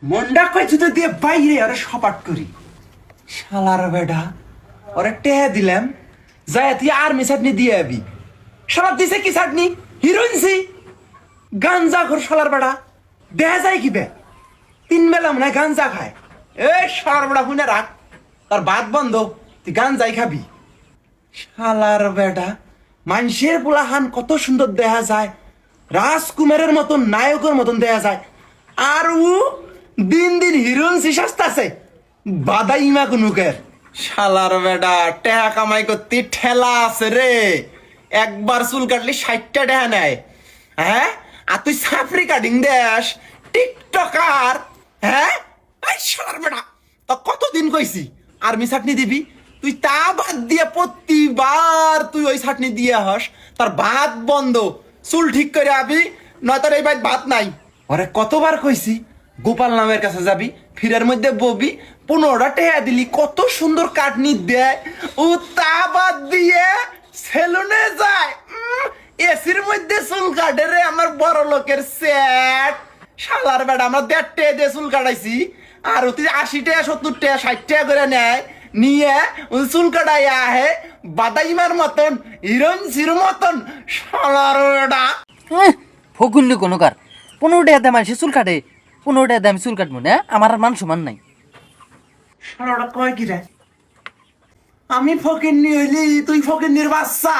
মন্ডা কয় জুতো দিয়ে বাইরে আরে সপাট করি শালার বেডা ওরে টেহে দিলাম যায় তুই আর্মি চাটনি দিয়ে আবি শালা দিছে কি চাটনি হিরোইনসি গাঞ্জা ঘর শালার বেডা দেখা যায় কি বে তিন বেলা মনে হয় গাঞ্জা খায় এ শালার বেডা শুনে রাখ তার ভাত বন্ধ তুই গাঞ্জাই খাবি শালার বেডা মানুষের পোলাহান কত সুন্দর দেখা যায় রাজকুমারের মতন নায়কের মতন দেখা যায় আর ও দিন দিন হিরোইন সস্তাছে বাদাই ইমা কুনুকের শালার বেডা টেহা কামাই করতে ঠেলা আছে রে একবার চুল কাটলে 60টা টেহা নেয় হ্যাঁ আর তুই সাফরি কাটিং দেশ টিকটকার হ্যাঁ শালার বেডা তো কতদিন কইছি আর্মি চাটনি দিবি তুই তা বাদ দিয়ে প্রতিবার তুই ওই চাটনি দিয়ে হস তার ভাত বন্ধ চুল ঠিক করে আবি নয় তোর এই বাড়িতে ভাত নাই ওরে কতবার কইছি গোপাল নামের কাছে যাবি ফিরের মধ্যে ববি 15টা টেহা দিলি কত সুন্দর কাটনি দেয় ও তা বাদ দিয়ে সেলুনে যায় এসির মধ্যে চুল কাটে রে আমার বড় লোকের সেট শালার বেড়া আমরা 1.5 টাকা দিয়ে চুল কাটাইছি আর তুই 80 টাকা 70 টাকা 60 টাকা করে নেয় নিয়ে চুল কাটাই আহে বাদাইমার মতন হিরোইন সির মতন শালার বেড়া ফকুন্নি কোনো কার 15 টাকা দাম মানুষের চুল কাটে 15 টাকা দাম চুল কাটবো না আমার আর মান সমান নাই শালাটা কয় কি রে আমি ফকিন্নি হইলি তুই ফকিন্নির বাচ্চা